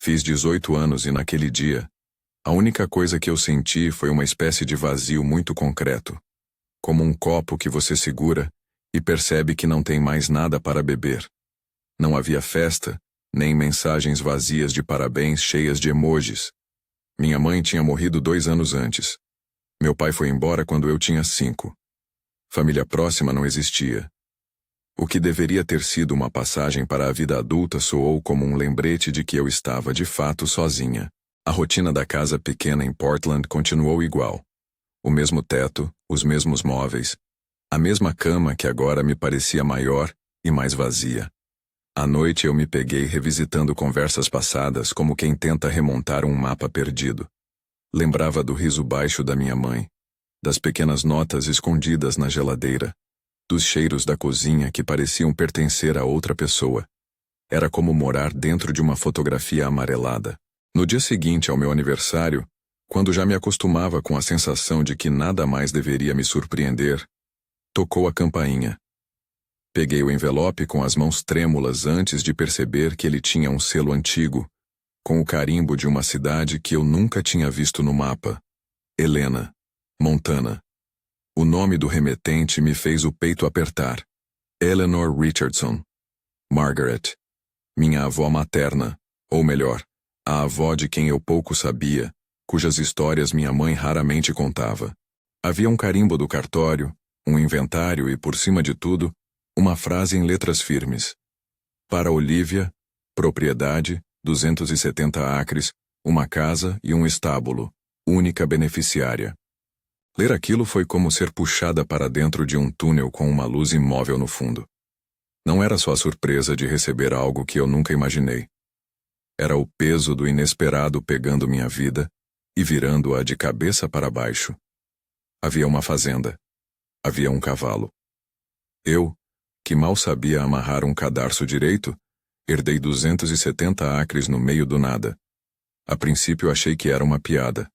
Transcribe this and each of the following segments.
Fiz 18 anos e naquele dia, a única coisa que eu senti foi uma espécie de vazio muito concreto. Como um copo que você segura e percebe que não tem mais nada para beber. Não havia festa, nem mensagens vazias de parabéns cheias de emojis. Minha mãe tinha morrido 2 anos antes. Meu pai foi embora quando eu tinha 5. Família próxima não existia. O que deveria ter sido uma passagem para a vida adulta soou como um lembrete de que eu estava de fato sozinha. A rotina da casa pequena em Portland continuou igual. O mesmo teto, os mesmos móveis, a mesma cama que agora me parecia maior e mais vazia. À noite eu me peguei revisitando conversas passadas como quem tenta remontar um mapa perdido. Lembrava do riso baixo da minha mãe, das pequenas notas escondidas na geladeira, dos cheiros da cozinha que pareciam pertencer a outra pessoa. Era como morar dentro de uma fotografia amarelada. No dia seguinte ao meu aniversário, quando já me acostumava com a sensação de que nada mais deveria me surpreender, tocou a campainha. Peguei o envelope com as mãos trêmulas antes de perceber que ele tinha um selo antigo, com o carimbo de uma cidade que eu nunca tinha visto no mapa. Helena, Montana. O nome do remetente me fez o peito apertar. Eleanor Richardson. Margaret. Minha avó materna, ou melhor, a avó de quem eu pouco sabia, cujas histórias minha mãe raramente contava. Havia um carimbo do cartório, um inventário e, por cima de tudo, uma frase em letras firmes. Para Olivia, propriedade, 270 acres, uma casa e um estábulo, única beneficiária. Ler aquilo foi como ser puxada para dentro de um túnel com uma luz imóvel no fundo. Não era só a surpresa de receber algo que eu nunca imaginei. Era o peso do inesperado pegando minha vida e virando-a de cabeça para baixo. Havia uma fazenda. Havia um cavalo. Eu, que mal sabia amarrar um cadarço direito, herdei 270 acres no meio do nada. A princípio achei que era uma piada,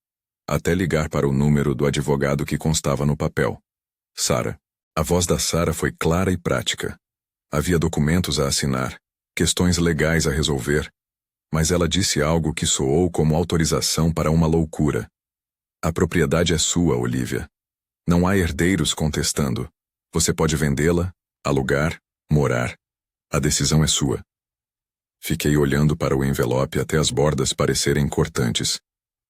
até ligar para o número do advogado que constava no papel. Sarah. A voz da Sarah foi clara e prática. Havia documentos a assinar, questões legais a resolver, mas ela disse algo que soou como autorização para uma loucura. A propriedade é sua, Olivia. Não há herdeiros contestando. Você pode vendê-la, alugar, morar. A decisão é sua. Fiquei olhando para o envelope até as bordas parecerem cortantes.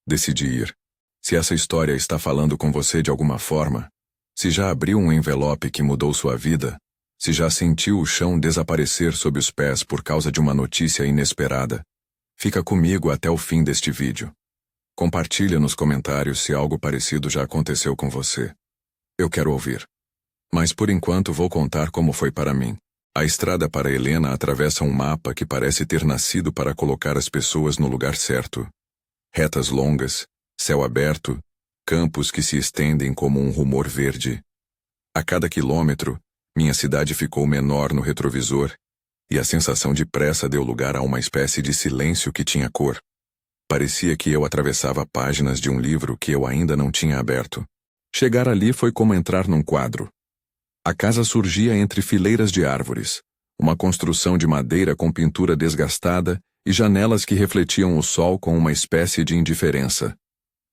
Decidi ir. Se essa história está falando com você de alguma forma, se já abriu um envelope que mudou sua vida, se já sentiu o chão desaparecer sob os pés por causa de uma notícia inesperada, fica comigo até o fim deste vídeo. Compartilha nos comentários se algo parecido já aconteceu com você. Eu quero ouvir. Mas por enquanto vou contar como foi para mim. A estrada para Helena atravessa um mapa que parece ter nascido para colocar as pessoas no lugar certo. Retas longas, céu aberto, campos que se estendem como um rumor verde. A cada quilômetro, minha cidade ficou menor no retrovisor, e a sensação de pressa deu lugar a uma espécie de silêncio que tinha cor. Parecia que eu atravessava páginas de um livro que eu ainda não tinha aberto. Chegar ali foi como entrar num quadro. A casa surgia entre fileiras de árvores, uma construção de madeira com pintura desgastada e janelas que refletiam o sol com uma espécie de indiferença.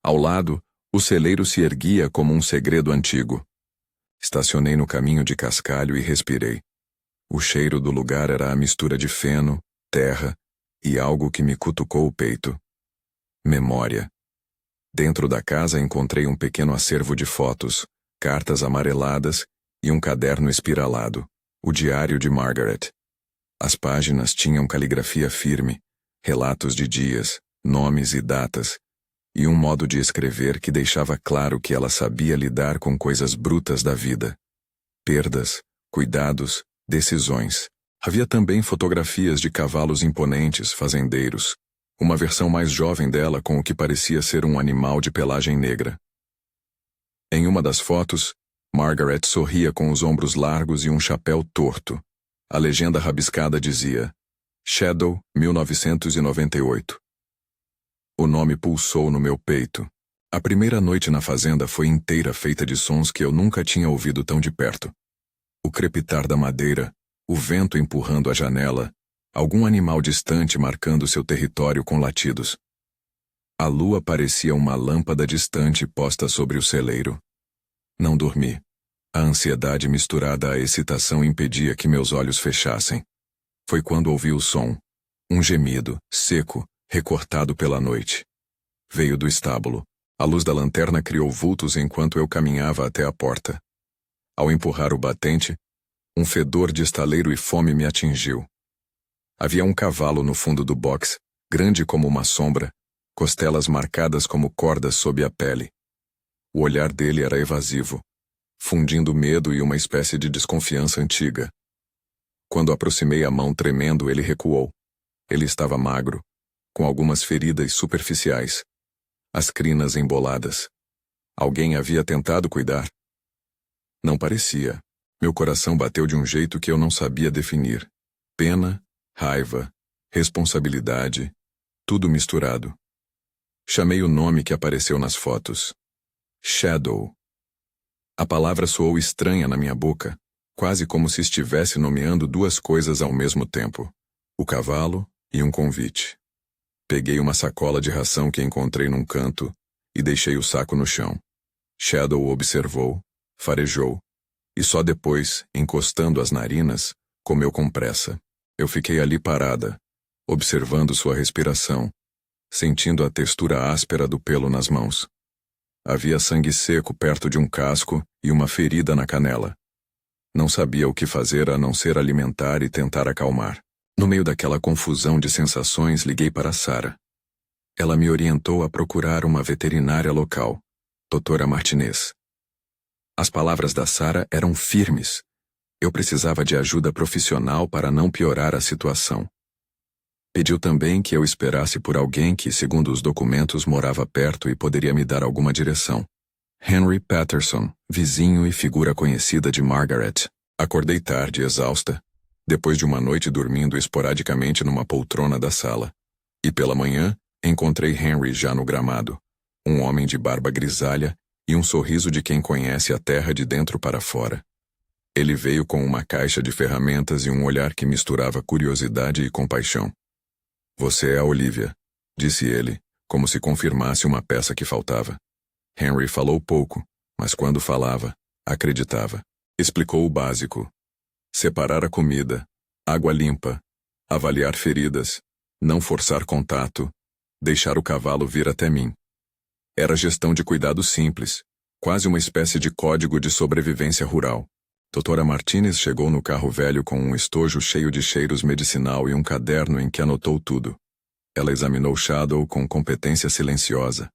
Ao lado, o celeiro se erguia como um segredo antigo. Estacionei no caminho de cascalho e respirei. O cheiro do lugar era a mistura de feno, terra e algo que me cutucou o peito. Memória. Dentro da casa encontrei um pequeno acervo de fotos, cartas amareladas e um caderno espiralado, o diário de Margaret. As páginas tinham caligrafia firme, relatos de dias, nomes e datas, e um modo de escrever que deixava claro que ela sabia lidar com coisas brutas da vida. Perdas, cuidados, decisões. Havia também fotografias de cavalos imponentes, fazendeiros, uma versão mais jovem dela com o que parecia ser um animal de pelagem negra. Em uma das fotos, Margaret sorria com os ombros largos e um chapéu torto. A legenda rabiscada dizia: Shadow, 1998. O nome pulsou no meu peito. A primeira noite na fazenda foi inteira feita de sons que eu nunca tinha ouvido tão de perto. O crepitar da madeira, o vento empurrando a janela, Algum animal distante marcando seu território com latidos. A lua parecia uma lâmpada distante posta sobre o celeiro. Não dormi. A ansiedade misturada à excitação impedia que meus olhos fechassem. Foi quando ouvi o som. Um gemido, seco, recortado pela noite. Veio do estábulo. A luz da lanterna criou vultos enquanto eu caminhava até a porta. Ao empurrar o batente, um fedor de estaleiro e fome me atingiu. Havia um cavalo no fundo do box, grande como uma sombra, costelas marcadas como cordas sob a pele. O olhar dele era evasivo, fundindo medo e uma espécie de desconfiança antiga. Quando aproximei a mão tremendo, ele recuou. Ele estava magro, com algumas feridas superficiais. As crinas emboladas. Alguém havia tentado cuidar? Não parecia. Meu coração bateu de um jeito que eu não sabia definir. Pena, raiva, responsabilidade, tudo misturado. Chamei o nome que apareceu nas fotos. Shadow. A palavra soou estranha na minha boca, quase como se estivesse nomeando duas coisas ao mesmo tempo. O cavalo e um convite. Peguei uma sacola de ração que encontrei num canto e deixei o saco no chão. Shadow observou, farejou, e só depois, encostando as narinas, comeu com pressa. Eu fiquei ali parada, observando sua respiração, sentindo a textura áspera do pelo nas mãos. Havia sangue seco perto de um casco e uma ferida na canela. Não sabia o que fazer a não ser alimentar e tentar acalmar. No meio daquela confusão de sensações, liguei para Sarah. Ela me orientou a procurar uma veterinária local, Dra. Martinez. As palavras da Sarah eram firmes. Eu precisava de ajuda profissional para não piorar a situação. Pediu também que eu esperasse por alguém que, segundo os documentos, morava perto e poderia me dar alguma direção. Henry Patterson, vizinho e figura conhecida de Margaret. Acordei tarde, exausta, depois de uma noite dormindo esporadicamente numa poltrona da sala. E pela manhã, encontrei Henry já no gramado, um homem de barba grisalha e um sorriso de quem conhece a terra de dentro para fora. Ele veio com uma caixa de ferramentas e um olhar que misturava curiosidade e compaixão. Você é a Olivia, disse ele, como se confirmasse uma peça que faltava. Henry falou pouco, mas quando falava, acreditava. Explicou o básico. Separar a comida, água limpa, avaliar feridas, não forçar contato, deixar o cavalo vir até mim. Era gestão de cuidado simples, quase uma espécie de código de sobrevivência rural. Dra. Martinez chegou no carro velho com um estojo cheio de cheiros medicinal e um caderno em que anotou tudo. Ela examinou Shadow com competência silenciosa.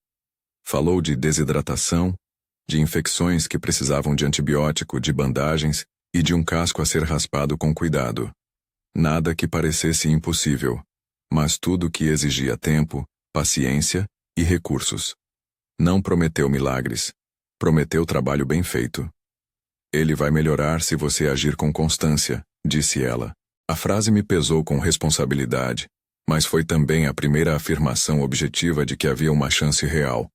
Falou de desidratação, de infecções que precisavam de antibiótico, de bandagens e de um casco a ser raspado com cuidado. Nada que parecesse impossível, mas tudo que exigia tempo, paciência e recursos. Não prometeu milagres, prometeu trabalho bem feito. Ele vai melhorar se você agir com constância, disse ela. A frase me pesou com responsabilidade, mas foi também a primeira afirmação objetiva de que havia uma chance real.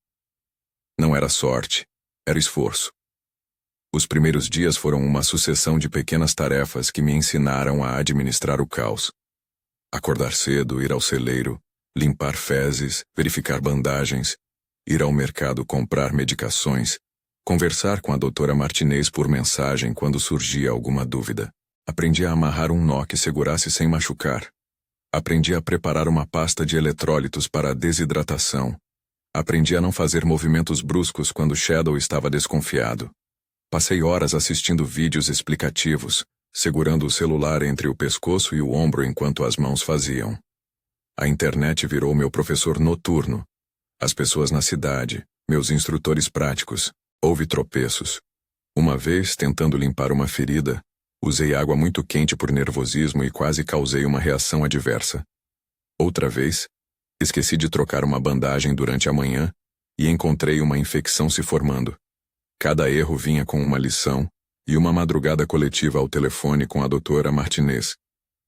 Não era sorte, era esforço. Os primeiros dias foram uma sucessão de pequenas tarefas que me ensinaram a administrar o caos. Acordar cedo, ir ao celeiro, limpar fezes, verificar bandagens, ir ao mercado comprar medicações, conversar com a Dra. Martinez por mensagem quando surgia alguma dúvida. Aprendi a amarrar um nó que segurasse sem machucar. Aprendi a preparar uma pasta de eletrólitos para a desidratação. Aprendi a não fazer movimentos bruscos quando Shadow estava desconfiado. Passei horas assistindo vídeos explicativos, segurando o celular entre o pescoço e o ombro enquanto as mãos faziam. A internet virou meu professor noturno. As pessoas na cidade, meus instrutores práticos. Houve tropeços. Uma vez, tentando limpar uma ferida, usei água muito quente por nervosismo e quase causei uma reação adversa. Outra vez, esqueci de trocar uma bandagem durante a manhã e encontrei uma infecção se formando. Cada erro vinha com uma lição e uma madrugada coletiva ao telefone com a Dra. Martinez,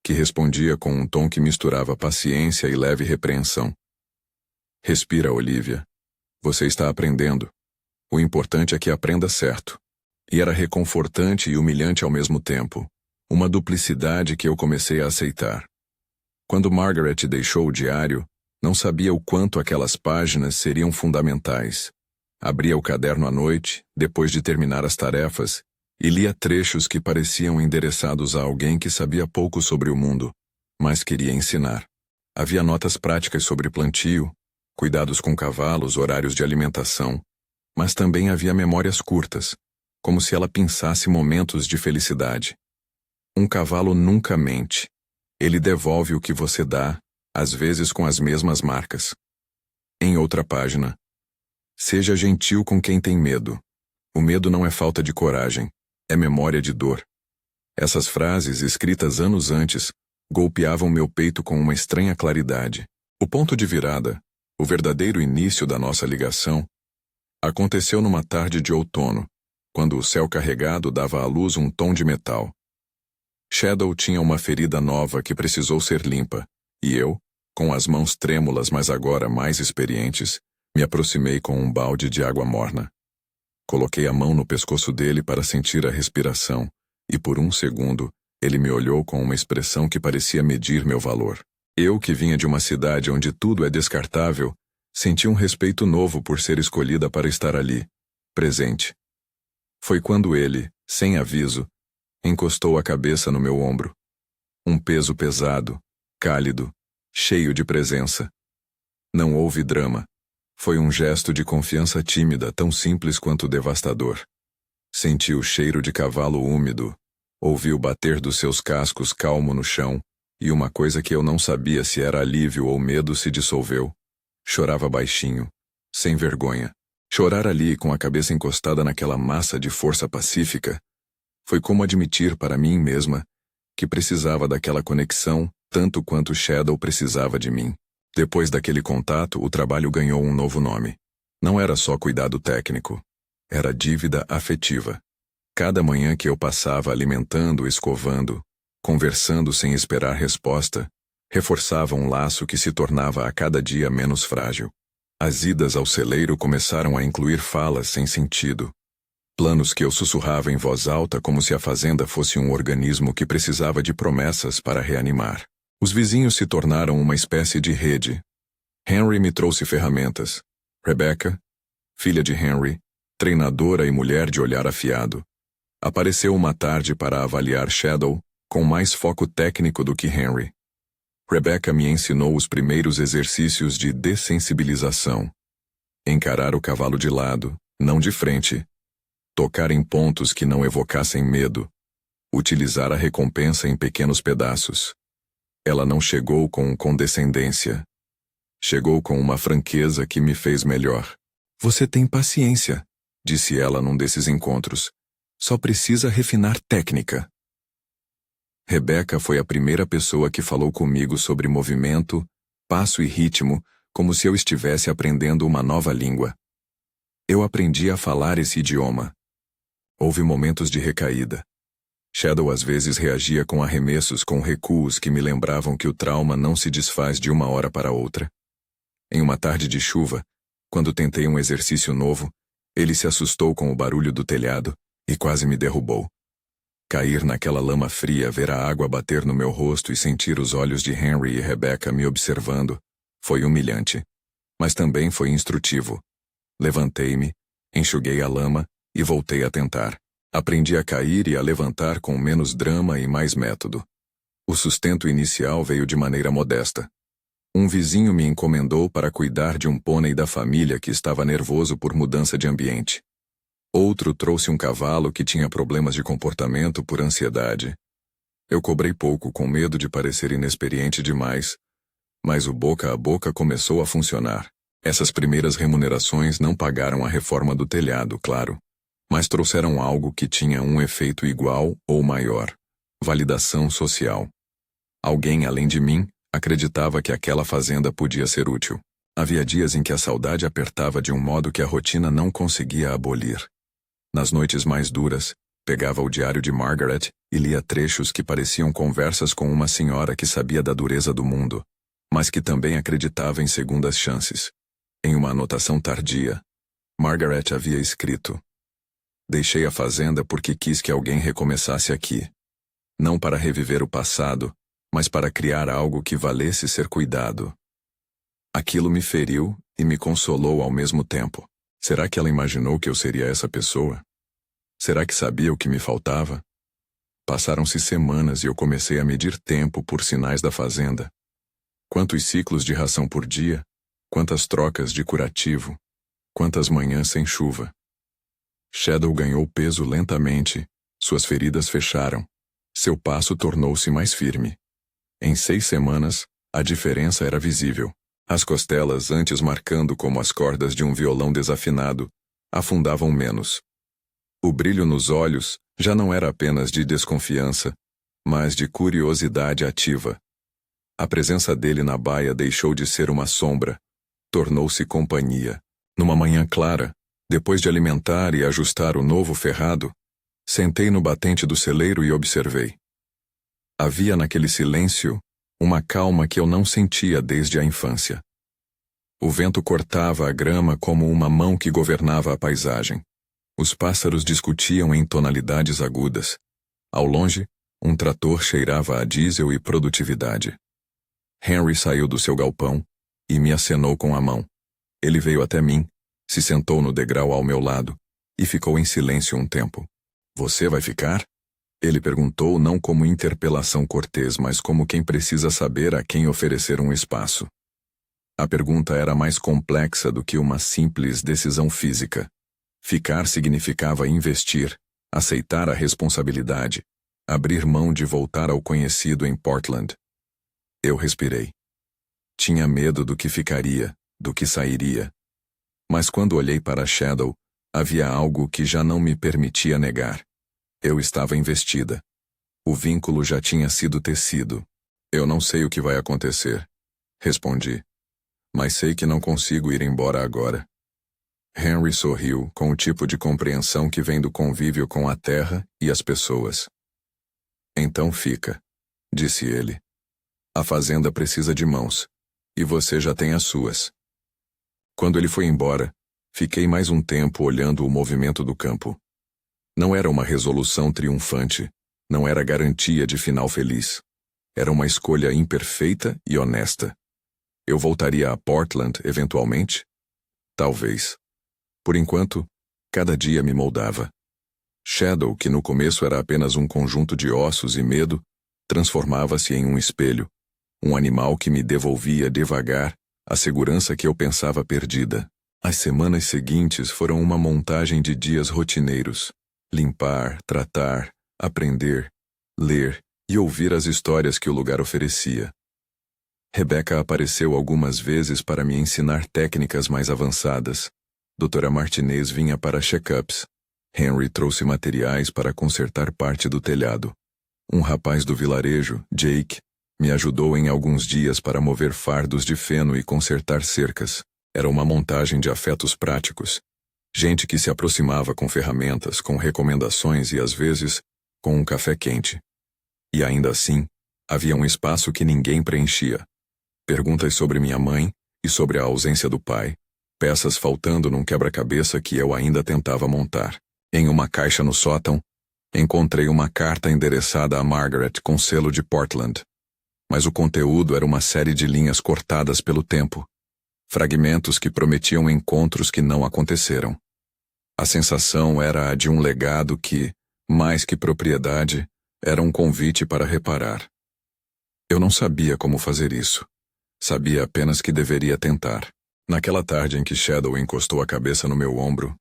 que respondia com um tom que misturava paciência e leve repreensão. Respira, Olivia. Você está aprendendo. O importante é que aprenda certo. E era reconfortante e humilhante ao mesmo tempo, uma duplicidade que eu comecei a aceitar. Quando Margaret deixou o diário, não sabia o quanto aquelas páginas seriam fundamentais. Abria o caderno à noite, depois de terminar as tarefas, e lia trechos que pareciam endereçados a alguém que sabia pouco sobre o mundo, mas queria ensinar. Havia notas práticas sobre plantio, cuidados com cavalos, horários de alimentação, mas também havia memórias curtas, como se ela pensasse momentos de felicidade. Um cavalo nunca mente. Ele devolve o que você dá, às vezes com as mesmas marcas. Em outra página, seja gentil com quem tem medo. O medo não é falta de coragem, é memória de dor. Essas frases, escritas anos antes, golpeavam meu peito com uma estranha claridade. O ponto de virada, o verdadeiro início da nossa ligação, aconteceu numa tarde de outono, quando o céu carregado dava à luz um tom de metal. Shadow tinha uma ferida nova que precisou ser limpa, e eu, com as mãos trêmulas mas agora mais experientes, me aproximei com um balde de água morna. Coloquei a mão no pescoço dele para sentir a respiração, e por um segundo, ele me olhou com uma expressão que parecia medir meu valor. Eu, que vinha de uma cidade onde tudo é descartável, senti um respeito novo por ser escolhida para estar ali, presente. Foi quando ele, sem aviso, encostou a cabeça no meu ombro. Um peso pesado, cálido, cheio de presença. Não houve drama. Foi um gesto de confiança tímida, tão simples quanto devastador. Senti o cheiro de cavalo úmido, ouvi o bater dos seus cascos calmo no chão, e uma coisa que eu não sabia se era alívio ou medo se dissolveu. Chorava baixinho, sem vergonha. Chorar ali com a cabeça encostada naquela massa de força pacífica foi como admitir para mim mesma que precisava daquela conexão tanto quanto Shadow precisava de mim. Depois daquele contato, o trabalho ganhou um novo nome. Não era só cuidado técnico. Era dívida afetiva. Cada manhã que eu passava alimentando, escovando, conversando sem esperar resposta, reforçava um laço que se tornava a cada dia menos frágil. As idas ao celeiro começaram a incluir falas sem sentido. Planos que eu sussurrava em voz alta como se a fazenda fosse um organismo que precisava de promessas para reanimar. Os vizinhos se tornaram uma espécie de rede. Henry me trouxe ferramentas. Rebecca, filha de Henry, treinadora e mulher de olhar afiado, apareceu uma tarde para avaliar Shadow com mais foco técnico do que Henry. Rebecca me ensinou os primeiros exercícios de dessensibilização. Encarar o cavalo de lado, não de frente. Tocar em pontos que não evocassem medo. Utilizar a recompensa em pequenos pedaços. Ela não chegou com condescendência. Chegou com uma franqueza que me fez melhor. Você tem paciência, disse ela num desses encontros. Só precisa refinar técnica. Rebecca foi a primeira pessoa que falou comigo sobre movimento, passo e ritmo, como se eu estivesse aprendendo uma nova língua. Eu aprendi a falar esse idioma. Houve momentos de recaída. Shadow às vezes reagia com arremessos, com recuos que me lembravam que o trauma não se desfaz de uma hora para outra. Em uma tarde de chuva, quando tentei um exercício novo, ele se assustou com o barulho do telhado e quase me derrubou. Cair naquela lama fria, ver a água bater no meu rosto e sentir os olhos de Henry e Rebecca me observando, foi humilhante. Mas também foi instrutivo. Levantei-me, enxuguei a lama e voltei a tentar. Aprendi a cair e a levantar com menos drama e mais método. O sustento inicial veio de maneira modesta. Um vizinho me encomendou para cuidar de um pônei da família que estava nervoso por mudança de ambiente. Outro trouxe um cavalo que tinha problemas de comportamento por ansiedade. Eu cobrei pouco com medo de parecer inexperiente demais, mas o boca a boca começou a funcionar. Essas primeiras remunerações não pagaram a reforma do telhado, claro, mas trouxeram algo que tinha um efeito igual ou maior: validação social. Alguém além de mim acreditava que aquela fazenda podia ser útil. Havia dias em que a saudade apertava de um modo que a rotina não conseguia abolir. Nas noites mais duras, pegava o diário de Margaret e lia trechos que pareciam conversas com uma senhora que sabia da dureza do mundo, mas que também acreditava em segundas chances. Em uma anotação tardia, Margaret havia escrito: "Deixei a fazenda porque quis que alguém recomeçasse aqui. Não para reviver o passado, mas para criar algo que valesse ser cuidado. Aquilo me feriu e me consolou ao mesmo tempo. Será que ela imaginou que eu seria essa pessoa? Será que sabia o que me faltava? Passaram-se semanas e eu comecei a medir tempo por sinais da fazenda. Quantos ciclos de ração por dia? Quantas trocas de curativo? Quantas manhãs sem chuva? Shadow ganhou peso lentamente, suas feridas fecharam. Seu passo tornou-se mais firme. Em 6 semanas, a diferença era visível. As costelas, antes marcando como as cordas de um violão desafinado, afundavam menos. O brilho nos olhos já não era apenas de desconfiança, mas de curiosidade ativa. A presença dele na baia deixou de ser uma sombra, tornou-se companhia. Numa manhã clara, depois de alimentar e ajustar o novo ferrado, sentei no batente do celeiro e observei. Havia naquele silêncio uma calma que eu não sentia desde a infância. O vento cortava a grama como uma mão que governava a paisagem. Os pássaros discutiam em tonalidades agudas. Ao longe, um trator cheirava a diesel e produtividade. Henry saiu do seu galpão e me acenou com a mão. Ele veio até mim, se sentou no degrau ao meu lado e ficou em silêncio um tempo. Você vai ficar? Ele perguntou não como interpelação cortês, mas como quem precisa saber a quem oferecer um espaço. A pergunta era mais complexa do que uma simples decisão física. Ficar significava investir, aceitar a responsabilidade, abrir mão de voltar ao conhecido em Portland. Eu respirei. Tinha medo do que ficaria, do que sairia. Mas quando olhei para Shadow, havia algo que já não me permitia negar. Eu estava investida. O vínculo já tinha sido tecido. Eu não sei o que vai acontecer, respondi. Mas sei que não consigo ir embora agora. Henry sorriu com o tipo de compreensão que vem do convívio com a terra e as pessoas. Então fica, disse ele. A fazenda precisa de mãos, e você já tem as suas. Quando ele foi embora, fiquei mais um tempo olhando o movimento do campo. Não era uma resolução triunfante, não era garantia de final feliz. Era uma escolha imperfeita e honesta. Eu voltaria a Portland, eventualmente? Talvez. Por enquanto, cada dia me moldava. Shadow, que no começo era apenas um conjunto de ossos e medo, transformava-se em um espelho, um animal que me devolvia devagar a segurança que eu pensava perdida. As semanas seguintes foram uma montagem de dias rotineiros. Limpar, tratar, aprender, ler e ouvir as histórias que o lugar oferecia. Rebecca apareceu algumas vezes para me ensinar técnicas mais avançadas. Doutora Martinez vinha para check-ups. Henry trouxe materiais para consertar parte do telhado. Um rapaz do vilarejo, Jake, me ajudou em alguns dias para mover fardos de feno e consertar cercas. Era uma montagem de afetos práticos. Gente que se aproximava com ferramentas, com recomendações e, às vezes, com um café quente. E ainda assim, havia um espaço que ninguém preenchia. Perguntas sobre minha mãe e sobre a ausência do pai. Peças faltando num quebra-cabeça que eu ainda tentava montar. Em uma caixa no sótão, encontrei uma carta endereçada a Margaret com selo de Portland. Mas o conteúdo era uma série de linhas cortadas pelo tempo. Fragmentos que prometiam encontros que não aconteceram. A sensação era a de um legado que, mais que propriedade, era um convite para reparar. Eu não sabia como fazer isso. Sabia apenas que deveria tentar. Naquela tarde em que Shadow encostou a cabeça no meu ombro,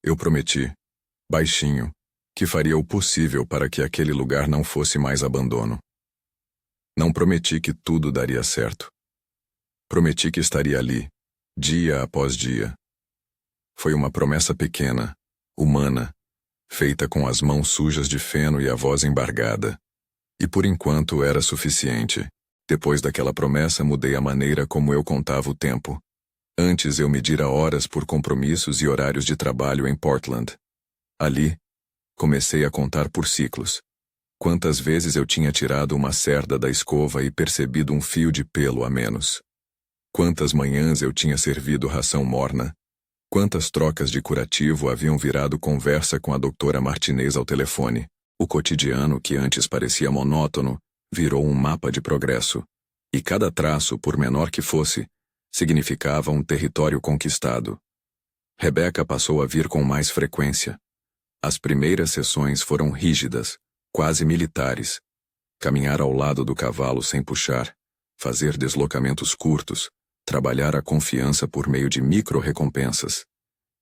eu prometi, baixinho, que faria o possível para que aquele lugar não fosse mais abandono. Não prometi que tudo daria certo. Prometi que estaria ali, dia após dia. Foi uma promessa pequena, humana, feita com as mãos sujas de feno e a voz embargada. E por enquanto era suficiente. Depois daquela promessa mudei a maneira como eu contava o tempo. Antes eu medira horas por compromissos e horários de trabalho em Portland. Ali, comecei a contar por ciclos. Quantas vezes eu tinha tirado uma cerda da escova e percebido um fio de pelo a menos. Quantas manhãs eu tinha servido ração morna. Quantas trocas de curativo haviam virado conversa com a doutora Martinez ao telefone. O cotidiano, que antes parecia monótono, virou um mapa de progresso, e cada traço, por menor que fosse, significava um território conquistado. Rebecca passou a vir com mais frequência. As primeiras sessões foram rígidas, quase militares. Caminhar ao lado do cavalo sem puxar, fazer deslocamentos curtos, trabalhar a confiança por meio de micro-recompensas.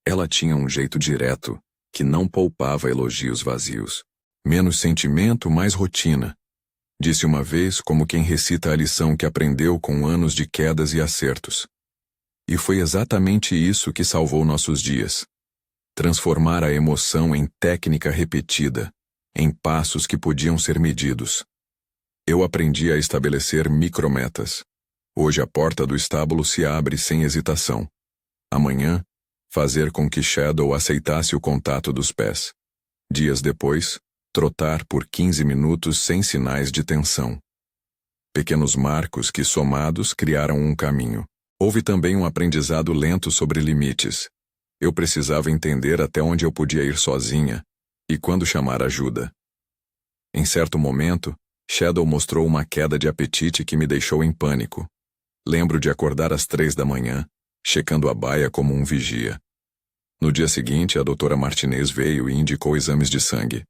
Ela tinha um jeito direto, que não poupava elogios vazios. Menos sentimento, mais rotina. Disse uma vez como quem recita a lição que aprendeu com anos de quedas e acertos. E foi exatamente isso que salvou nossos dias. Transformar a emoção em técnica repetida, em passos que podiam ser medidos. Eu aprendi a estabelecer micrometas. Hoje a porta do estábulo se abre sem hesitação. Amanhã, fazer com que Shadow aceitasse o contato dos pés. Dias depois, trotar por 15 minutos sem sinais de tensão. Pequenos marcos que, somados, criaram um caminho. Houve também um aprendizado lento sobre limites. Eu precisava entender até onde eu podia ir sozinha e quando chamar ajuda. Em certo momento, Shadow mostrou uma queda de apetite que me deixou em pânico. Lembro de acordar às 3 da manhã, checando a baia como um vigia. No dia seguinte, a doutora Martinez veio e indicou exames de sangue.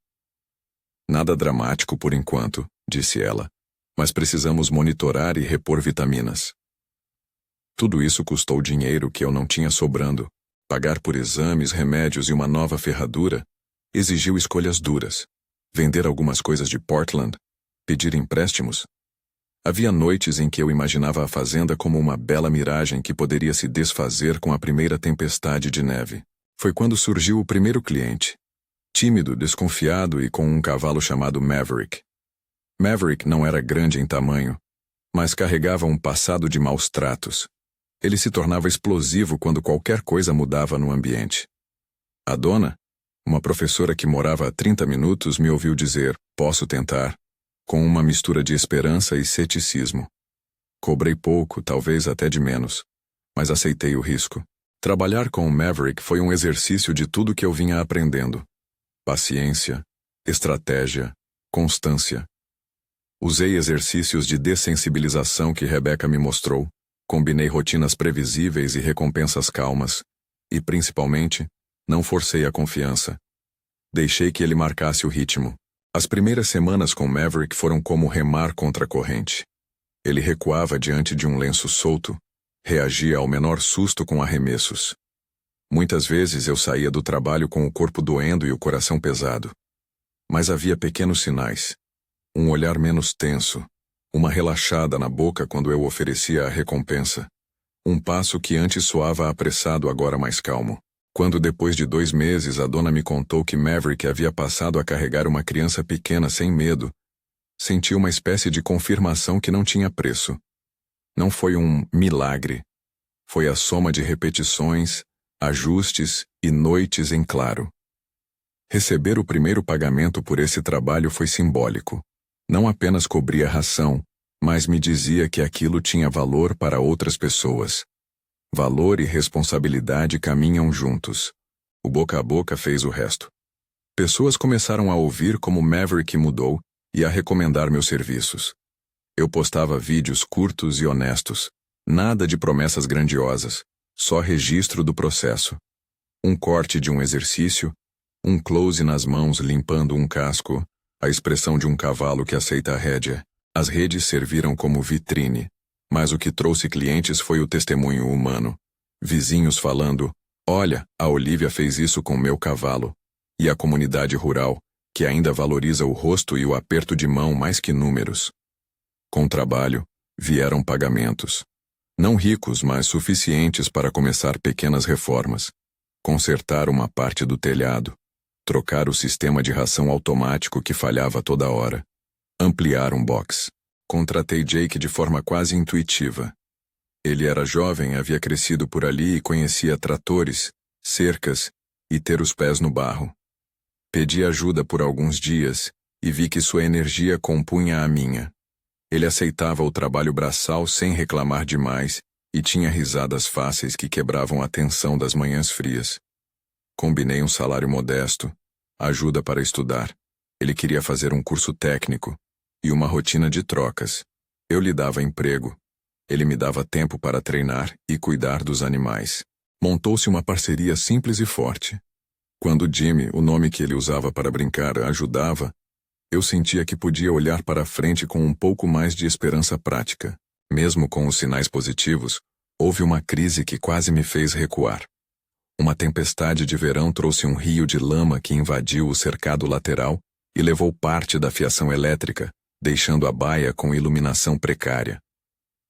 Nada dramático por enquanto, disse ela, mas precisamos monitorar e repor vitaminas. Tudo isso custou dinheiro que eu não tinha sobrando. Pagar por exames, remédios e uma nova ferradura exigiu escolhas duras. Vender algumas coisas de Portland, pedir empréstimos. Havia noites em que eu imaginava a fazenda como uma bela miragem que poderia se desfazer com a primeira tempestade de neve. Foi quando surgiu o primeiro cliente. Tímido, desconfiado e com um cavalo chamado Maverick. Maverick não era grande em tamanho, mas carregava um passado de maus tratos. Ele se tornava explosivo quando qualquer coisa mudava no ambiente. A dona, uma professora que morava a 30 minutos, me ouviu dizer, posso tentar, com uma mistura de esperança e ceticismo. Cobrei pouco, talvez até de menos, mas aceitei o risco. Trabalhar com o Maverick foi um exercício de tudo que eu vinha aprendendo. Paciência, estratégia, constância. Usei exercícios de dessensibilização que Rebecca me mostrou, combinei rotinas previsíveis e recompensas calmas, e, principalmente, não forcei a confiança. Deixei que ele marcasse o ritmo. As primeiras semanas com Maverick foram como remar contra a corrente. Ele recuava diante de um lenço solto, reagia ao menor susto com arremessos. Muitas vezes eu saía do trabalho com o corpo doendo e o coração pesado. Mas havia pequenos sinais. Um olhar menos tenso, uma relaxada na boca quando eu oferecia a recompensa. Um passo que antes soava apressado, agora mais calmo. Quando depois de 2 meses a dona me contou que Maverick havia passado a carregar uma criança pequena sem medo, senti uma espécie de confirmação que não tinha preço. Não foi um milagre. Foi a soma de repetições, ajustes e noites em claro. Receber o primeiro pagamento por esse trabalho foi simbólico. Não apenas cobria a ração, mas me dizia que aquilo tinha valor para outras pessoas. Valor e responsabilidade caminham juntos. O boca a boca fez o resto. Pessoas começaram a ouvir como Maverick mudou e a recomendar meus serviços. Eu postava vídeos curtos e honestos. Nada de promessas grandiosas, só registro do processo. Um corte de um exercício, um close nas mãos limpando um casco, a expressão de um cavalo que aceita a rédea. As redes serviram como vitrine, mas o que trouxe clientes foi o testemunho humano. Vizinhos falando, olha, a Olivia fez isso com meu cavalo. E a comunidade rural, que ainda valoriza o rosto e o aperto de mão mais que números. Com trabalho, vieram pagamentos. Não ricos, mas suficientes para começar pequenas reformas. Consertar uma parte do telhado. Trocar o sistema de ração automático que falhava toda hora. Ampliar um box. Contratei Jake de forma quase intuitiva. Ele era jovem, havia crescido por ali e conhecia tratores, cercas e ter os pés no barro. Pedi ajuda por alguns dias e vi que sua energia compunha a minha. Ele aceitava o trabalho braçal sem reclamar demais e tinha risadas fáceis que quebravam a tensão das manhãs frias. Combinei um salário modesto, ajuda para estudar. Ele queria fazer um curso técnico, e uma rotina de trocas. Eu lhe dava emprego. Ele me dava tempo para treinar e cuidar dos animais. Montou-se uma parceria simples e forte. Quando Jimmy, o nome que ele usava para brincar, ajudava, eu sentia que podia olhar para frente com um pouco mais de esperança prática. Mesmo com os sinais positivos, houve uma crise que quase me fez recuar. Uma tempestade de verão trouxe um rio de lama que invadiu o cercado lateral e levou parte da fiação elétrica, deixando a baia com iluminação precária.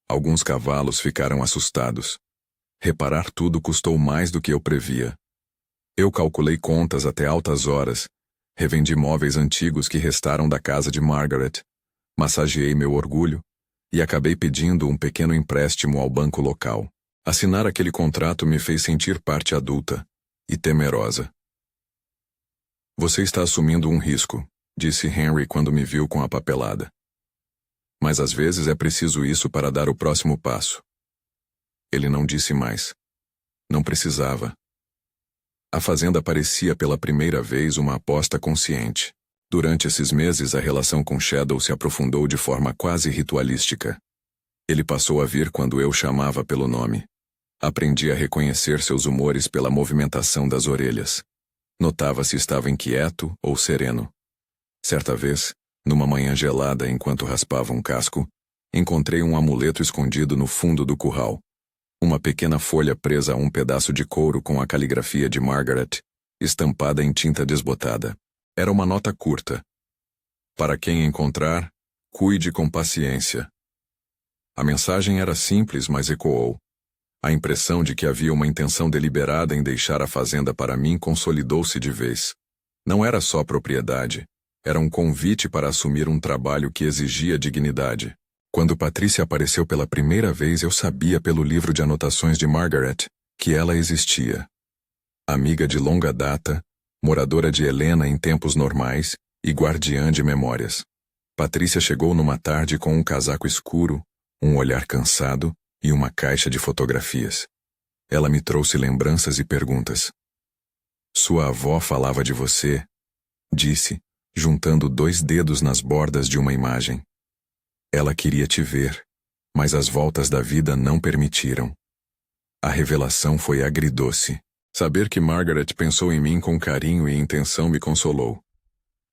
Alguns cavalos ficaram assustados. Reparar tudo custou mais do que eu previa. Eu calculei contas até altas horas, revendi móveis antigos que restaram da casa de Margaret, massageei meu orgulho e acabei pedindo um pequeno empréstimo ao banco local. Assinar aquele contrato me fez sentir parte adulta e temerosa. Você está assumindo um risco, disse Henry quando me viu com a papelada. Mas às vezes é preciso isso para dar o próximo passo. Ele não disse mais. Não precisava. A fazenda parecia pela primeira vez uma aposta consciente. Durante esses meses a relação com Shadow se aprofundou de forma quase ritualística. Ele passou a vir quando eu chamava pelo nome. Aprendi a reconhecer seus humores pela movimentação das orelhas. Notava se estava inquieto ou sereno. Certa vez, numa manhã gelada enquanto raspava um casco, encontrei um amuleto escondido no fundo do curral. Uma pequena folha presa a um pedaço de couro com a caligrafia de Margaret, estampada em tinta desbotada. Era uma nota curta. Para quem encontrar, cuide com paciência. A mensagem era simples, mas ecoou. A impressão de que havia uma intenção deliberada em deixar a fazenda para mim consolidou-se de vez. Não era só propriedade. Era um convite para assumir um trabalho que exigia dignidade. Quando Patrícia apareceu pela primeira vez, eu sabia pelo livro de anotações de Margaret que ela existia. Amiga de longa data, moradora de Helena em tempos normais e guardiã de memórias. Patrícia chegou numa tarde com um casaco escuro, um olhar cansado e uma caixa de fotografias. Ela me trouxe lembranças e perguntas. Sua avó falava de você, disse, juntando 2 dedos nas bordas de uma imagem. Ela queria te ver, mas as voltas da vida não permitiram. A revelação foi agridoce. Saber que Margaret pensou em mim com carinho e intenção me consolou.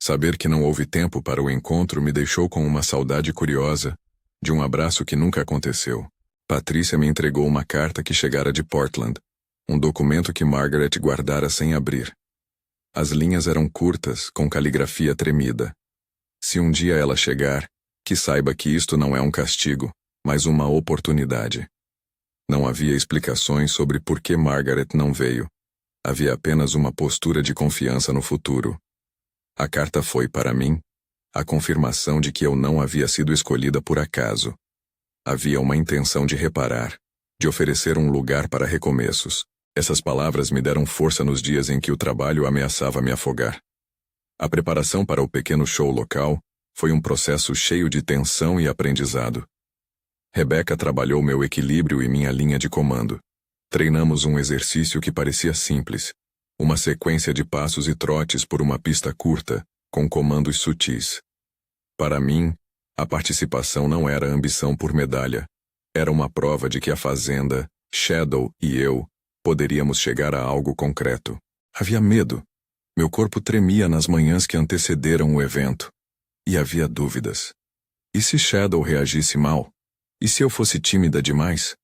Saber que não houve tempo para o encontro me deixou com uma saudade curiosa, de um abraço que nunca aconteceu. Patrícia me entregou uma carta que chegara de Portland, um documento que Margaret guardara sem abrir. As linhas eram curtas, com caligrafia tremida. Se um dia ela chegar, que saiba que isto não é um castigo, mas uma oportunidade. Não havia explicações sobre por que Margaret não veio. Havia apenas uma postura de confiança no futuro. A carta foi, para mim, a confirmação de que eu não havia sido escolhida por acaso. Havia uma intenção de reparar, de oferecer um lugar para recomeços. Essas palavras me deram força nos dias em que o trabalho ameaçava me afogar. A preparação para o pequeno show local foi um processo cheio de tensão e aprendizado. Rebecca trabalhou meu equilíbrio e minha linha de comando. Treinamos um exercício que parecia simples, uma sequência de passos e trotes por uma pista curta, com comandos sutis. Para mim, a participação não era ambição por medalha. Era uma prova de que a fazenda, Shadow e eu poderíamos chegar a algo concreto. Havia medo. Meu corpo tremia nas manhãs que antecederam o evento. E havia dúvidas. E se Shadow reagisse mal? E se eu fosse tímida demais?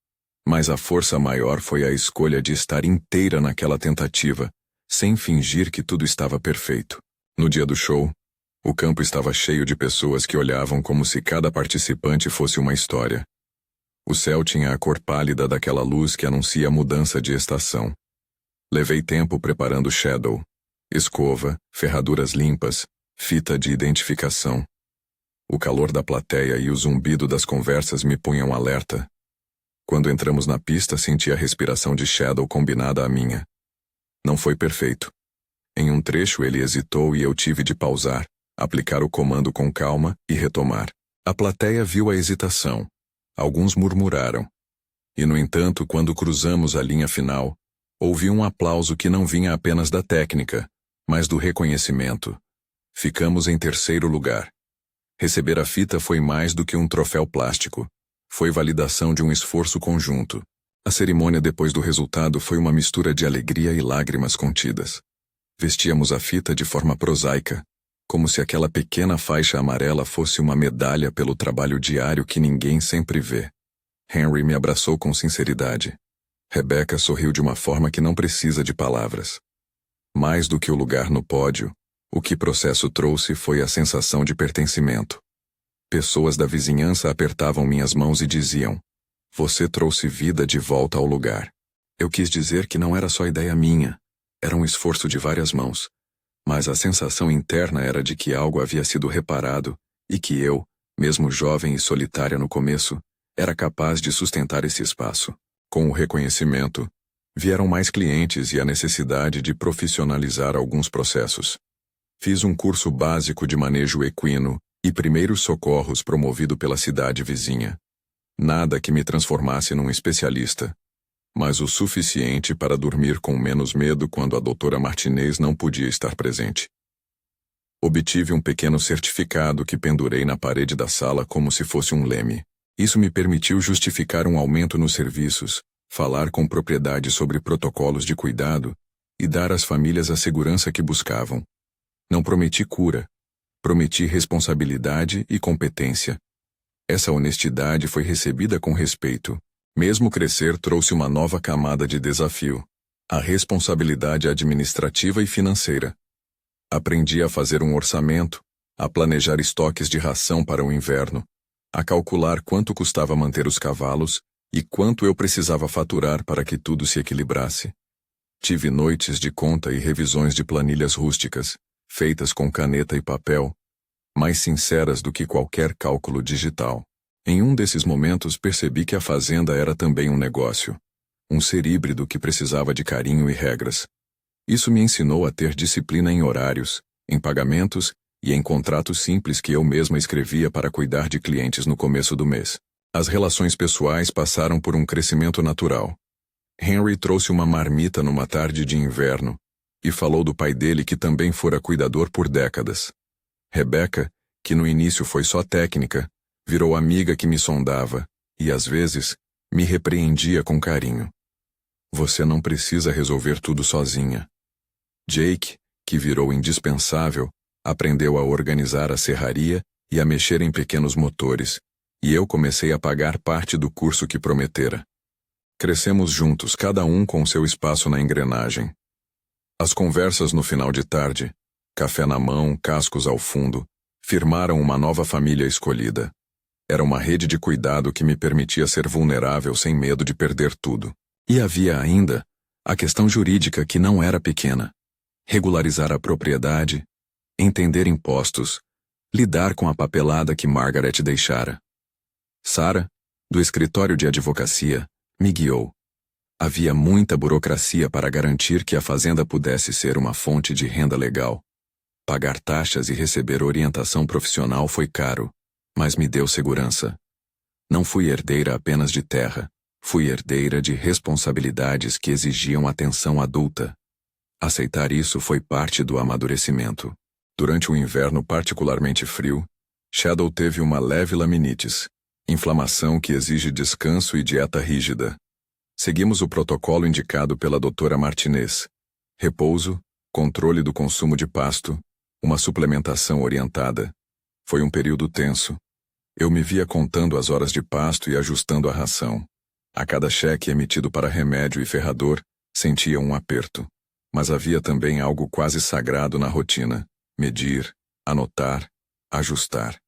Mas a força maior foi a escolha de estar inteira naquela tentativa, sem fingir que tudo estava perfeito. No dia do show, o campo estava cheio de pessoas que olhavam como se cada participante fosse uma história. O céu tinha a cor pálida daquela luz que anuncia a mudança de estação. Levei tempo preparando Shadow. Escova, ferraduras limpas, fita de identificação. O calor da plateia e o zumbido das conversas me punham alerta. Quando entramos na pista, senti a respiração de Shadow combinada à minha. Não foi perfeito. Em um trecho ele hesitou e eu tive de pausar, aplicar o comando com calma e retomar. A plateia viu a hesitação. Alguns murmuraram. E, no entanto, quando cruzamos a linha final, ouvi um aplauso que não vinha apenas da técnica, mas do reconhecimento. Ficamos em terceiro lugar. Receber a fita foi mais do que um troféu plástico. Foi validação de um esforço conjunto. A cerimônia depois do resultado foi uma mistura de alegria e lágrimas contidas. Vestíamos a fita de forma prosaica, como se aquela pequena faixa amarela fosse uma medalha pelo trabalho diário que ninguém sempre vê. Henry me abraçou com sinceridade. Rebecca sorriu de uma forma que não precisa de palavras. Mais do que o lugar no pódio, o que o processo trouxe foi a sensação de pertencimento. Pessoas da vizinhança apertavam minhas mãos e diziam: "Você trouxe vida de volta ao lugar." Eu quis dizer que não era só ideia minha, era um esforço de várias mãos. Mas a sensação interna era de que algo havia sido reparado e que eu, mesmo jovem e solitária no começo, era capaz de sustentar esse espaço. Com o reconhecimento, vieram mais clientes e a necessidade de profissionalizar alguns processos. Fiz um curso básico de manejo equino e primeiros socorros promovido pela cidade vizinha. Nada que me transformasse num especialista, mas o suficiente para dormir com menos medo quando a doutora Martinez não podia estar presente. Obtive um pequeno certificado que pendurei na parede da sala como se fosse um leme. Isso me permitiu justificar um aumento nos serviços, falar com propriedade sobre protocolos de cuidado e dar às famílias a segurança que buscavam. Não prometi cura, prometi responsabilidade e competência. Essa honestidade foi recebida com respeito. Mesmo crescer trouxe uma nova camada de desafio: a responsabilidade administrativa e financeira. Aprendi a fazer um orçamento, a planejar estoques de ração para o inverno, a calcular quanto custava manter os cavalos e quanto eu precisava faturar para que tudo se equilibrasse. Tive noites de conta e revisões de planilhas rústicas, feitas com caneta e papel, mais sinceras do que qualquer cálculo digital. Em um desses momentos percebi que a fazenda era também um negócio, um ser híbrido que precisava de carinho e regras. Isso me ensinou a ter disciplina em horários, em pagamentos e em contratos simples que eu mesma escrevia para cuidar de clientes no começo do mês. As relações pessoais passaram por um crescimento natural. Henry trouxe uma marmita numa tarde de inverno e falou do pai dele que também fora cuidador por décadas. Rebecca, que no início foi só técnica, virou amiga que me sondava e, às vezes, me repreendia com carinho. Você não precisa resolver tudo sozinha. Jake, que virou indispensável, aprendeu a organizar a serraria e a mexer em pequenos motores, e eu comecei a pagar parte do curso que prometera. Crescemos juntos, cada um com seu espaço na engrenagem. As conversas no final de tarde, café na mão, cascos ao fundo, firmaram uma nova família escolhida. Era uma rede de cuidado que me permitia ser vulnerável sem medo de perder tudo. E havia ainda a questão jurídica que não era pequena. Regularizar a propriedade, entender impostos, lidar com a papelada que Margaret deixara. Sarah, do escritório de advocacia, me guiou. Havia muita burocracia para garantir que a fazenda pudesse ser uma fonte de renda legal. Pagar taxas e receber orientação profissional foi caro, mas me deu segurança. Não fui herdeira apenas de terra, fui herdeira de responsabilidades que exigiam atenção adulta. Aceitar isso foi parte do amadurecimento. Durante um inverno particularmente frio, Shadow teve uma leve laminites, inflamação que exige descanso e dieta rígida. Seguimos o protocolo indicado pela doutora Martinez: repouso, controle do consumo de pasto, uma suplementação orientada. Foi um período tenso. Eu me via contando as horas de pasto e ajustando a ração. A cada cheque emitido para remédio e ferrador, sentia um aperto. Mas havia também algo quase sagrado na rotina: medir, anotar, ajustar.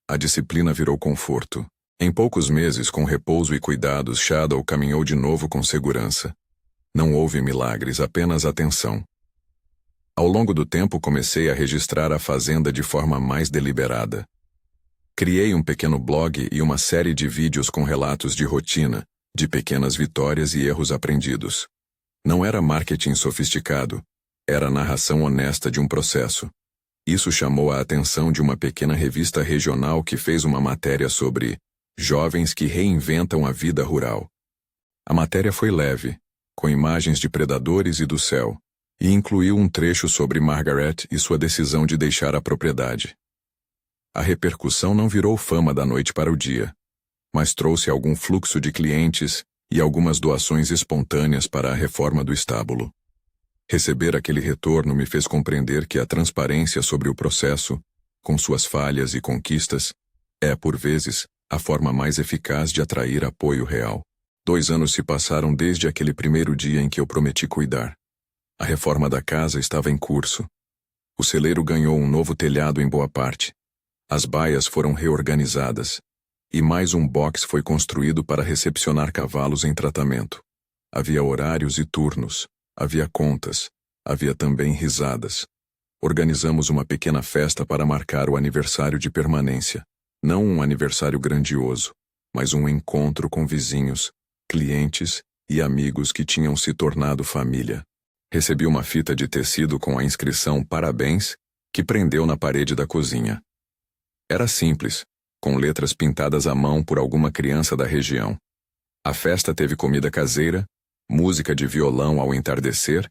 A disciplina virou conforto. Em poucos meses, com repouso e cuidados, Shadow caminhou de novo com segurança. Não houve milagres, apenas atenção. Ao longo do tempo comecei a registrar a fazenda de forma mais deliberada. Criei um pequeno blog e uma série de vídeos com relatos de rotina, de pequenas vitórias e erros aprendidos. Não era marketing sofisticado, era a narração honesta de um processo. Isso chamou a atenção de uma pequena revista regional que fez uma matéria sobre jovens que reinventam a vida rural. A matéria foi leve, com imagens de predadores e do céu, e incluiu um trecho sobre Margaret e sua decisão de deixar a propriedade. A repercussão não virou fama da noite para o dia, mas trouxe algum fluxo de clientes e algumas doações espontâneas para a reforma do estábulo. Receber aquele retorno me fez compreender que a transparência sobre o processo, com suas falhas e conquistas, é, por vezes, a forma mais eficaz de atrair apoio real. 2 anos se passaram desde aquele primeiro dia em que eu prometi cuidar. A reforma da casa estava em curso. O celeiro ganhou um novo telhado em boa parte. As baias foram reorganizadas. E mais um box foi construído para recepcionar cavalos em tratamento. Havia horários e turnos. Havia contas. Havia também risadas. Organizamos uma pequena festa para marcar o aniversário de permanência. Não um aniversário grandioso, mas um encontro com vizinhos, clientes e amigos que tinham se tornado família. Recebi uma fita de tecido com a inscrição "Parabéns", que prendeu na parede da cozinha. Era simples, com letras pintadas à mão por alguma criança da região. A festa teve comida caseira, música de violão ao entardecer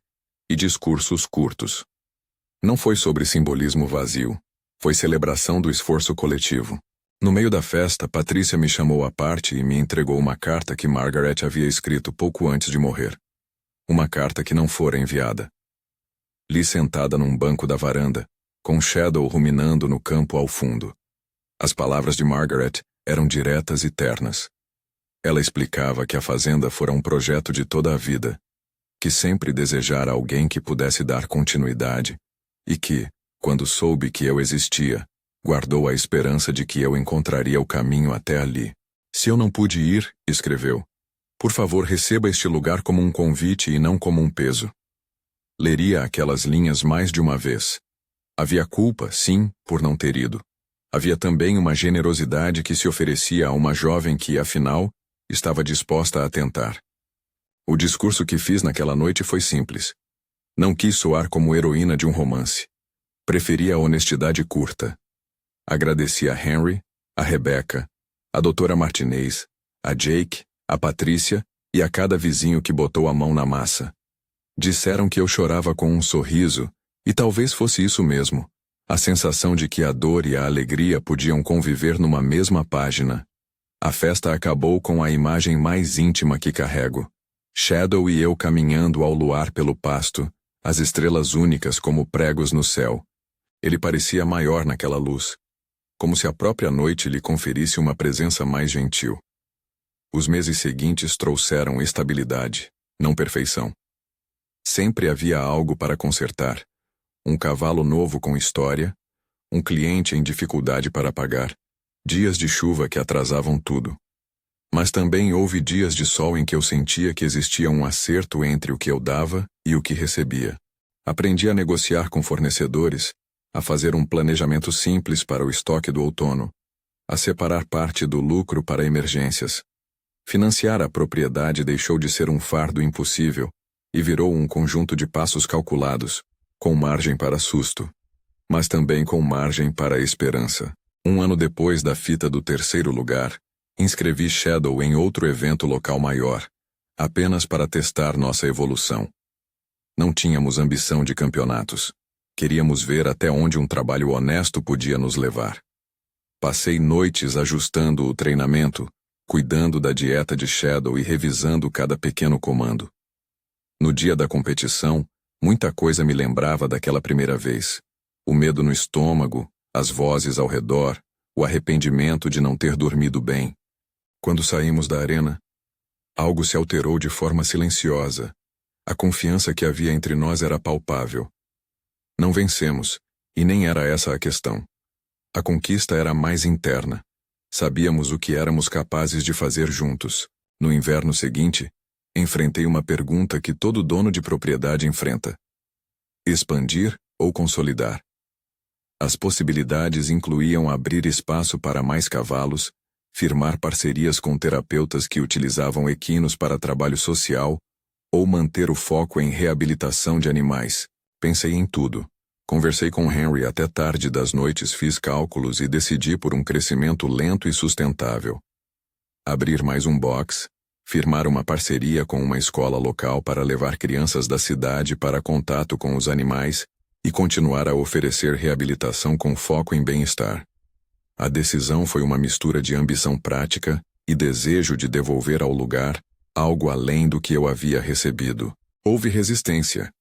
e discursos curtos. Não foi sobre simbolismo vazio, foi celebração do esforço coletivo. No meio da festa, Patrícia me chamou à parte e me entregou uma carta que Margaret havia escrito pouco antes de morrer. Uma carta que não fora enviada. Li sentada num banco da varanda, com Shadow ruminando no campo ao fundo. As palavras de Margaret eram diretas e ternas. Ela explicava que a fazenda fora um projeto de toda a vida, que sempre desejara alguém que pudesse dar continuidade, e que, quando soube que eu existia, guardou a esperança de que eu encontraria o caminho até ali. Se eu não pude ir, escreveu, por favor receba este lugar como um convite e não como um peso. Leria aquelas linhas mais de uma vez. Havia culpa, sim, por não ter ido. Havia também uma generosidade que se oferecia a uma jovem que, afinal, estava disposta a tentar. O discurso que fiz naquela noite foi simples. Não quis soar como heroína de um romance. Preferi a honestidade curta. Agradeci a Henry, a Rebecca, a doutora Martinez, a Jake, a Patrícia e a cada vizinho que botou a mão na massa. Disseram que eu chorava com um sorriso, e talvez fosse isso mesmo, a sensação de que a dor e a alegria podiam conviver numa mesma página. A festa acabou com a imagem mais íntima que carrego. Shadow e eu caminhando ao luar pelo pasto, as estrelas únicas como pregos no céu. Ele parecia maior naquela luz, como se a própria noite lhe conferisse uma presença mais gentil. Os meses seguintes trouxeram estabilidade, não perfeição. Sempre havia algo para consertar. Um cavalo novo com história, um cliente em dificuldade para pagar, dias de chuva que atrasavam tudo. Mas também houve dias de sol em que eu sentia que existia um acerto entre o que eu dava e o que recebia. Aprendi a negociar com fornecedores, a fazer um planejamento simples para o estoque do outono, a separar parte do lucro para emergências. Financiar a propriedade deixou de ser um fardo impossível e virou um conjunto de passos calculados, com margem para susto, mas também com margem para esperança. 1 ano depois da fita do 3º lugar, inscrevi Shadow em outro evento local maior, apenas para testar nossa evolução. Não tínhamos ambição de campeonatos. Queríamos ver até onde um trabalho honesto podia nos levar. Passei noites ajustando o treinamento, cuidando da dieta de Shadow e revisando cada pequeno comando. No dia da competição, muita coisa me lembrava daquela primeira vez. O medo no estômago, as vozes ao redor, o arrependimento de não ter dormido bem. Quando saímos da arena, algo se alterou de forma silenciosa. A confiança que havia entre nós era palpável. Não vencemos, e nem era essa a questão. A conquista era mais interna. Sabíamos o que éramos capazes de fazer juntos. No inverno seguinte, enfrentei uma pergunta que todo dono de propriedade enfrenta: expandir ou consolidar? As possibilidades incluíam abrir espaço para mais cavalos, firmar parcerias com terapeutas que utilizavam equinos para trabalho social, ou manter o foco em reabilitação de animais. Pensei em tudo. Conversei com Henry até tarde das noites, fiz cálculos e decidi por um crescimento lento e sustentável. Abrir mais um box, firmar uma parceria com uma escola local para levar crianças da cidade para contato com os animais e continuar a oferecer reabilitação com foco em bem-estar. A decisão foi uma mistura de ambição prática e desejo de devolver ao lugar algo além do que eu havia recebido. Houve resistência.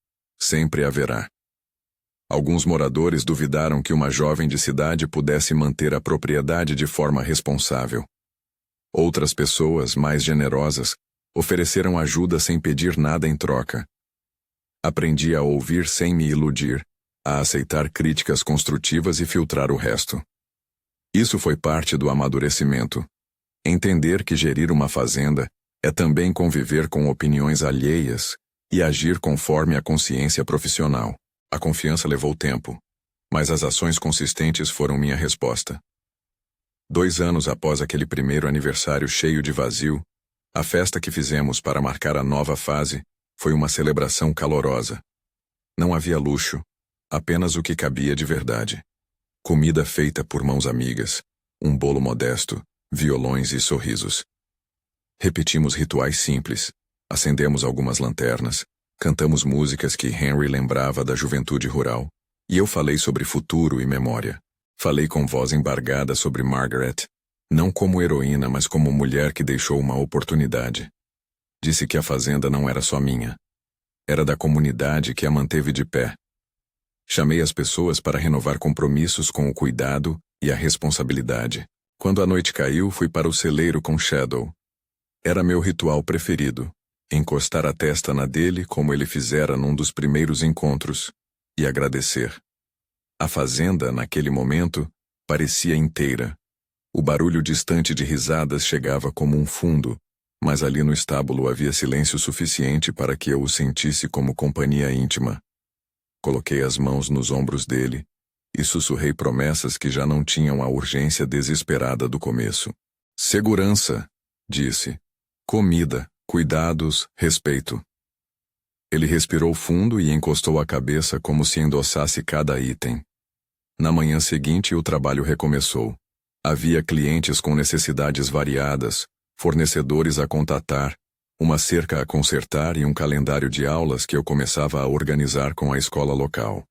Sempre haverá. Alguns moradores duvidaram que uma jovem de cidade pudesse manter a propriedade de forma responsável. Outras pessoas, mais generosas, ofereceram ajuda sem pedir nada em troca. Aprendi a ouvir sem me iludir, a aceitar críticas construtivas e filtrar o resto. Isso foi parte do amadurecimento. Entender que gerir uma fazenda é também conviver com opiniões alheias e agir conforme a consciência profissional. A confiança levou tempo, mas as ações consistentes foram minha resposta. 2 anos após aquele primeiro aniversário cheio de vazio, a festa que fizemos para marcar a nova fase foi uma celebração calorosa. Não havia luxo, apenas o que cabia de verdade. Comida feita por mãos amigas, um bolo modesto, violões e sorrisos. Repetimos rituais simples, acendemos algumas lanternas, cantamos músicas que Henry lembrava da juventude rural, e eu falei sobre futuro e memória. Falei com voz embargada sobre Margaret, não como heroína, mas como mulher que deixou uma oportunidade. Disse que a fazenda não era só minha. Era da comunidade que a manteve de pé. Chamei as pessoas para renovar compromissos com o cuidado e a responsabilidade. Quando a noite caiu, fui para o celeiro com Shadow. Era meu ritual preferido. Encostar a testa na dele como ele fizera num dos primeiros encontros, e agradecer. A fazenda, naquele momento, parecia inteira. O barulho distante de risadas chegava como um fundo, mas ali no estábulo havia silêncio suficiente para que eu o sentisse como companhia íntima. Coloquei as mãos nos ombros dele e sussurrei promessas que já não tinham a urgência desesperada do começo. Segurança, disse. Comida. Cuidados, respeito. Ele respirou fundo e encostou a cabeça como se endossasse cada item. Na manhã seguinte, o trabalho recomeçou. Havia clientes com necessidades variadas, fornecedores a contatar, uma cerca a consertar e um calendário de aulas que eu começava a organizar com a escola local.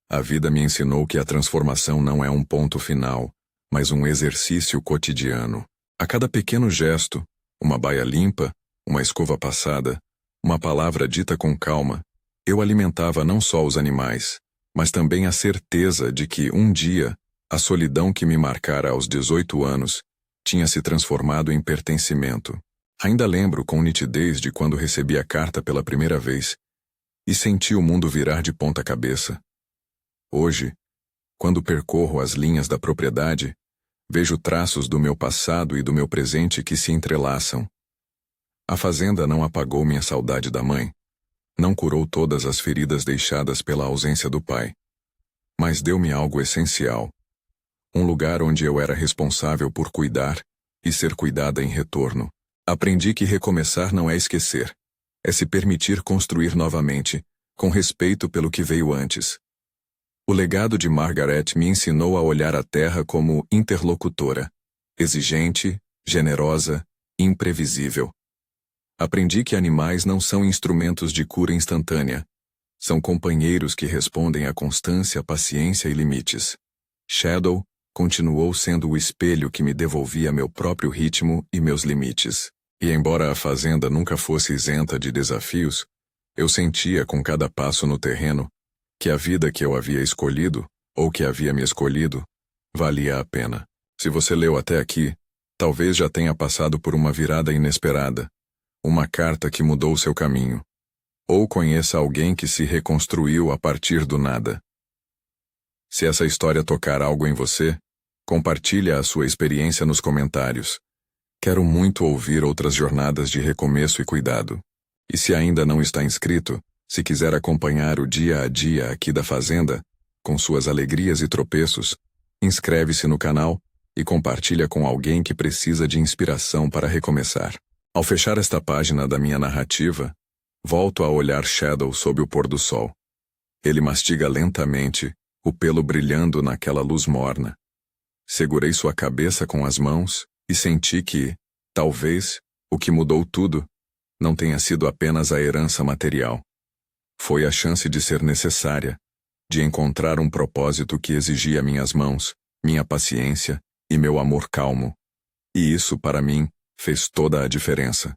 A vida me ensinou que a transformação não é um ponto final, mas um exercício cotidiano. A cada pequeno gesto, uma baia limpa, uma escova passada, uma palavra dita com calma, eu alimentava não só os animais, mas também a certeza de que, um dia, a solidão que me marcara aos 18 anos tinha se transformado em pertencimento. Ainda lembro com nitidez de quando recebi a carta pela primeira vez e senti o mundo virar de ponta cabeça. Hoje, quando percorro as linhas da propriedade, vejo traços do meu passado e do meu presente que se entrelaçam. A fazenda não apagou minha saudade da mãe, não curou todas as feridas deixadas pela ausência do pai, mas deu-me algo essencial. Um lugar onde eu era responsável por cuidar e ser cuidada em retorno. Aprendi que recomeçar não é esquecer, é se permitir construir novamente, com respeito pelo que veio antes. O legado de Margaret me ensinou a olhar a terra como interlocutora, exigente, generosa, imprevisível. Aprendi que animais não são instrumentos de cura instantânea. São companheiros que respondem a constância, paciência e limites. Shadow continuou sendo o espelho que me devolvia meu próprio ritmo e meus limites. E embora a fazenda nunca fosse isenta de desafios, eu sentia com cada passo no terreno que a vida que eu havia escolhido, ou que havia me escolhido, valia a pena. Se você leu até aqui, talvez já tenha passado por uma virada inesperada, uma carta que mudou seu caminho, ou conheça alguém que se reconstruiu a partir do nada. Se essa história tocar algo em você, compartilhe a sua experiência nos comentários. Quero muito ouvir outras jornadas de recomeço e cuidado. E se ainda não está inscrito, se quiser acompanhar o dia a dia aqui da Fazenda, com suas alegrias e tropeços, inscreve-se no canal e compartilha com alguém que precisa de inspiração para recomeçar. Ao fechar esta página da minha narrativa, volto a olhar Shadow sob o pôr do sol. Ele mastiga lentamente, o pelo brilhando naquela luz morna. Segurei sua cabeça com as mãos e senti que, talvez, o que mudou tudo não tenha sido apenas a herança material. Foi a chance de ser necessária, de encontrar um propósito que exigia minhas mãos, minha paciência e meu amor calmo. E isso, para mim, fez toda a diferença.